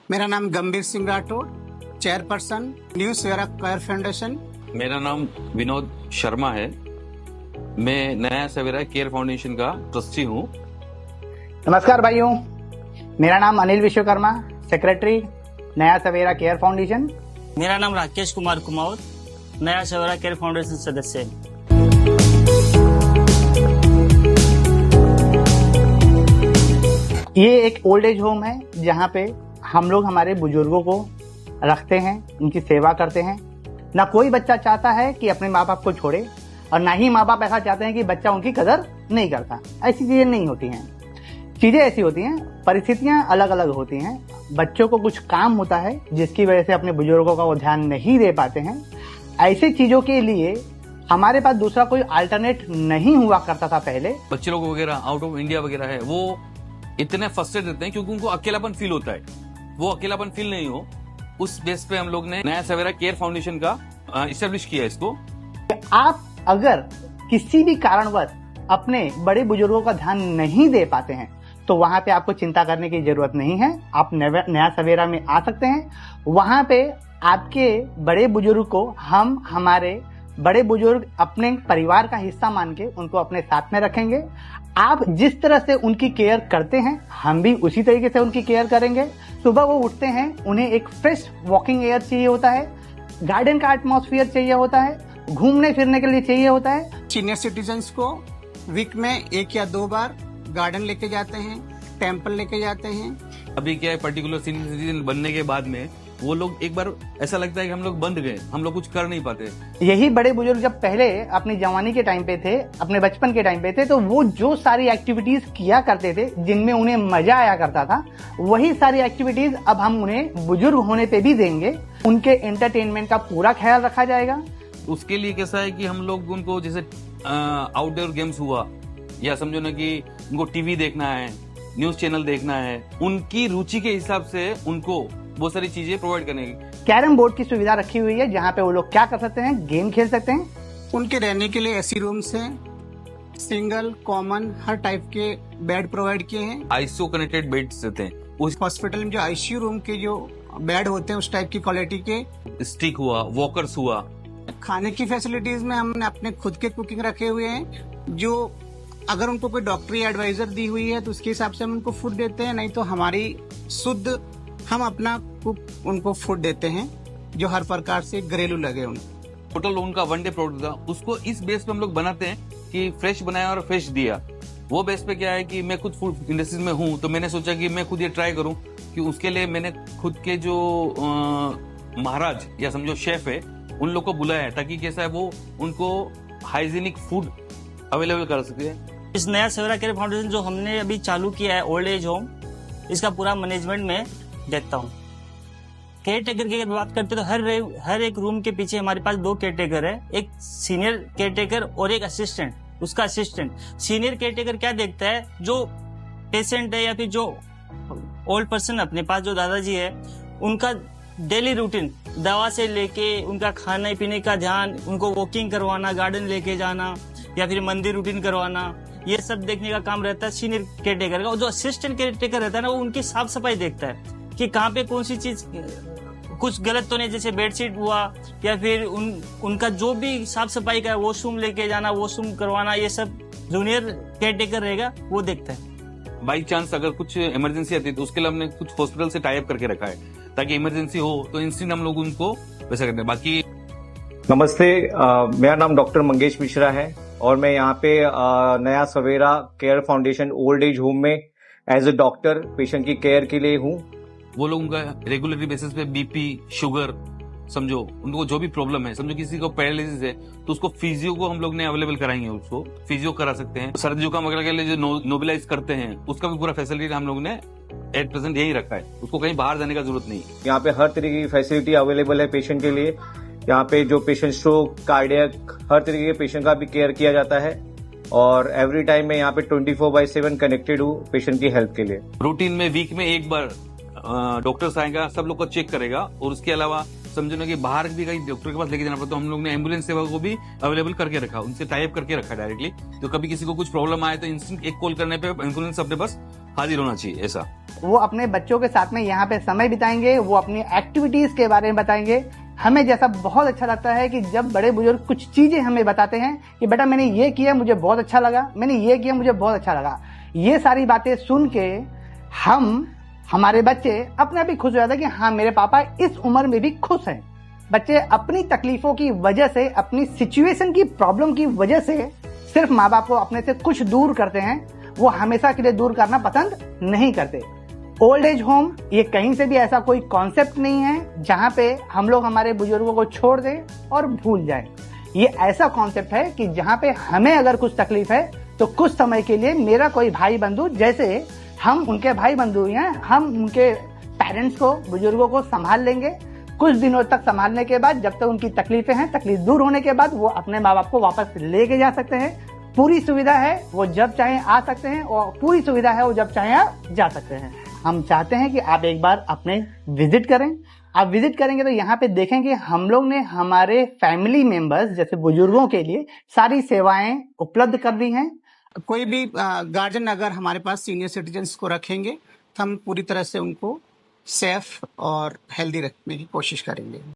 मेरा नाम गंभीर सिंह राठौड़, चेयरपर्सन न्यू सवेरा केयर फाउंडेशन। मेरा नाम विनोद शर्मा है। मैं नया सवेरा केयर फाउंडेशन का ट्रस्टी हूँ। नमस्कार भाइयों, मेरा नाम अनिल विश्वकर्मा, सेक्रेटरी नया सवेरा केयर फाउंडेशन। मेरा नाम राकेश कुमार कुमावत, नया सवेरा केयर फाउंडेशन सदस्य है। ये एक ओल्ड एज होम है जहाँ पे हम लोग हमारे बुजुर्गों को रखते हैं, उनकी सेवा करते हैं। ना कोई बच्चा चाहता है कि अपने माँ बाप को छोड़े और ना ही माँ बाप ऐसा चाहते हैं कि बच्चा उनकी कदर नहीं करता। ऐसी चीजें नहीं होती हैं। चीजें ऐसी होती हैं, परिस्थितियां अलग अलग होती हैं। बच्चों को कुछ काम होता है जिसकी वजह से अपने बुजुर्गों का वो ध्यान नहीं दे पाते हैं। ऐसी चीजों के लिए हमारे पास दूसरा कोई अल्टरनेट नहीं हुआ करता था पहले। बच्चे लोग वगैरह आउट ऑफ इंडिया वगैरह है, वो इतने फर्स्टेड रहते हैं क्योंकि उनको अकेलापन फील होता है। वो अकेलापन फील नहीं हो, उस बेस पे हम लोग ने नया सवेरा केयर फाउंडेशन का इस्टेब्लिश किया इसको। आप अगर किसी भी कारणवश अपने बड़े बुजुर्गों का ध्यान नहीं दे पाते हैं तो वहां पे आपको चिंता करने की जरूरत नहीं है। आप नया सवेरा में आ सकते हैं। वहां पे आपके बड़े बुजुर्ग को हम हमारे बड़े बुजुर्ग अपने परिवार का हिस्सा मान के उनको अपने साथ में रखेंगे। आप जिस तरह से उनकी केयर करते हैं हम भी उसी तरीके से उनकी केयर करेंगे। सुबह वो उठते हैं, उन्हें एक फ्रेश वॉकिंग एयर चाहिए होता है, गार्डन का एटमॉस्फेयर चाहिए होता है, घूमने फिरने के लिए चाहिए होता है। सीनियर सिटीजन्स को वीक में 1 या 2 बार गार्डन लेके जाते हैं, टेम्पल लेके जाते हैं। अभी क्या है, पर्टिकुलर सीनियर सिटीजन बनने के बाद में वो लोग एक बार ऐसा लगता है कि हम लोग बंद गए, हम लोग कुछ कर नहीं पाते। यही बड़े बुजुर्ग जब पहले अपनी जवानी के टाइम पे थे, अपने बचपन के टाइम पे थे, तो वो जो सारी एक्टिविटीज किया करते थे जिनमें उन्हें मजा आया करता था, वही सारी एक्टिविटीज अब हम उन्हें बुजुर्ग होने पे भी देंगे। उनके एंटरटेनमेंट का पूरा ख्याल रखा जाएगा। उसके लिए कैसा है कि हम लोग उनको जैसे आउटडोर गेम्स हुआ, या समझो ना कि उनको टीवी देखना है, न्यूज चैनल देखना है, उनकी रुचि के हिसाब से उनको बहुत सारी चीजें प्रोवाइड करने की। कैरम बोर्ड की सुविधा रखी हुई है जहाँ पे वो लोग क्या कर सकते हैं, गेम खेल सकते हैं। उनके रहने के लिए एसी रूम्स हैं, सिंगल कॉमन हर टाइप के बेड प्रोवाइड किए हैं। आईसीयू कनेक्टेड बेड्स देते हैं। उस हॉस्पिटल में जो आईसीयू रूम के जो बेड होते हैं उस टाइप की क्वालिटी के। स्टिक हुआ, वॉकर्स हुआ। खाने की फैसिलिटीज में हमने अपने खुद के कुकिंग रखे हुए हैं, जो अगर उनको कोई डॉक्टरी एडवाइजर दी हुई है तो उसके हिसाब से हम उनको फूड देते हैं, नहीं तो हमारी शुद्ध हम अपना कुक उनको फूड देते हैं जो हर प्रकार से घरेलू लगे उनको। टोटल उनका 1 डे प्रोडक्ट था, उसको इस बेस पे हम लोग बनाते हैं कि फ्रेश बनाया और फ्रेश दिया। वो बेस पे क्या है कि मैं खुद फूड इंडस्ट्रीज में हूँ, तो मैंने सोचा कि मैं खुद ये ट्राई करूँ कि उसके लिए मैंने खुद के जो महाराज या समझो शेफ है उन लोग को बुलाया है, ताकि कैसा है वो उनको हाइजीनिक फूड अवेलेबल कर सके। इस नया सवेरा केयर फाउंडेशन जो हमने अभी चालू किया है ओल्ड एज होम, इसका पूरा मैनेजमेंट में देखता हूँ। केयर टेकर की अगर बात करते तो हर एक रूम के पीछे हमारे पास 2 केयर टेकर है, एक सीनियर केयर टेकर और एक असिस्टेंट, उसका असिस्टेंट। सीनियर केयर टेकर क्या देखता है, जो पेशेंट है या फिर जो ओल्ड पर्सन अपने पास जो दादाजी है, उनका डेली रूटीन, दवा से लेके उनका खाने पीने का ध्यान, उनको वॉकिंग करवाना, गार्डन लेके जाना या फिर मंदिर रूटीन करवाना, ये सब देखने का काम रहता है सीनियर केयर टेकर का। और जो असिस्टेंट केयर टेकर रहता है ना, वो उनकी साफ सफाई देखता है कि कहाँ पे कौन सी चीज कुछ गलत तो नहीं, जैसे बेडशीट हुआ या फिर उनका जो भी साफ सफाई का वॉशरूम लेके जाना, वॉशरूम करवाना, ये सब जूनियर केयर टेकर रहेगा, वो देखता है। बाई चांस अगर कुछ इमरजेंसी आती है तो उसके लिए हमने कुछ हॉस्पिटल से टाई अप करके रखा है, ताकि इमरजेंसी हो तो इंस्टेंट हम लोग उनको वैसा करते हैं। बाकी नमस्ते, मेरा नाम डॉक्टर मंगेश मिश्रा है और मैं यहाँ पे Naya Savera care foundation old age home में एज ए डॉक्टर पेशेंट की केयर के लिए हूँ। वो लोग उनका रेगुलरली बेसिस पे बीपी, शुगर, समझो उनको जो भी प्रॉब्लम है, समझो किसी को पैरालिसिस है तो उसको फिजियो को हम लोग ने अवेलेबल कराएंगे, उसको फिजियो करा सकते हैं। सर्दी जुकाम वगैरह के लिए जो नोबिलाइज करते हैं उसका भी पूरा फैसिलिटी हम लोग ने एट प्रेजेंट यही रखा है, उसको कहीं बाहर जाने का जरूरत नहीं। यहाँ पे हर तरीके की फैसिलिटी अवेलेबल है पेशेंट के लिए। यहाँ पे जो पेशेंट स्ट्रोक, कार्डियक, हर तरीके के पेशेंट का भी केयर किया जाता है और एवरी टाइम मैं यहाँ पे 24/7 कनेक्टेड हूँ पेशेंट की हेल्थ के लिए। रूटीन में वीक में 1 बार डॉक्टर्स आएगा, सब लोग को चेक करेगा और उसके अलावा समझो ना कि बाहर भी कहीं डॉक्टर के पास लेके जाना पड़ता, तो हम लोग ने एम्बुलेंस सेवा को भी अवेलेबल करके रखा, उनसे टाई अप करके रखा डायरेक्टली। तो कभी किसी को कुछ प्रॉब्लम आए तो इंस्टेंट एक कॉल करने पे एम्बुलेंस अपने पास हाजिर होना चाहिए ऐसा। वो अपने बच्चों के साथ में यहाँ पे समय बिताएंगे, वो अपनी एक्टिविटीज के बारे में बताएंगे। हमें जैसा बहुत अच्छा लगता है कि जब बड़े बुजुर्ग कुछ चीजें हमें बताते हैं कि बेटा मैंने ये किया मुझे बहुत अच्छा लगा, मैंने ये किया मुझे बहुत अच्छा लगा। ये सारी बातें सुन के हमारे बच्चे अपने आप ही खुश हो जाते हैं कि हाँ मेरे पापा इस उम्र में भी खुश हैं। बच्चे अपनी तकलीफों की वजह से, अपनी सिचुएशन की प्रॉब्लम की वजह से सिर्फ माँ बाप को अपने से कुछ दूर करते हैं, वो हमेशा के लिए दूर करना पसंद नहीं करते। ओल्ड एज होम ये कहीं से भी ऐसा कोई कॉन्सेप्ट नहीं है जहां पे हम लोग हमारे बुजुर्गों को छोड़ दें और भूल जाएं। ये ऐसा कॉन्सेप्ट है कि जहां पे हमें अगर कुछ तकलीफ है तो कुछ समय के लिए मेरा कोई भाई बंधु, जैसे हम उनके भाई बंधु हैं, हम उनके पेरेंट्स को, बुजुर्गों को संभाल लेंगे। कुछ दिनों तक संभालने के बाद जब तक उनकी तकलीफें हैं, तकलीफ दूर होने के बाद वो अपने माँ बाप को वापस लेके जा सकते हैं। पूरी सुविधा है, वो जब चाहे आ सकते हैं, और पूरी सुविधा है वो जब चाहे जा सकते हैं। हम चाहते हैं कि आप एक बार अपने विजिट करें। आप विजिट करेंगे तो यहाँ पे देखेंगे हम लोग ने हमारे फैमिली मेंबर्स जैसे बुजुर्गों के लिए सारी सेवाएं उपलब्ध कर दी हैं। कोई भी गार्जियन अगर हमारे पास सीनियर सिटीजन्स को रखेंगे तो हम पूरी तरह से उनको सेफ और हेल्दी रखने की कोशिश करेंगे।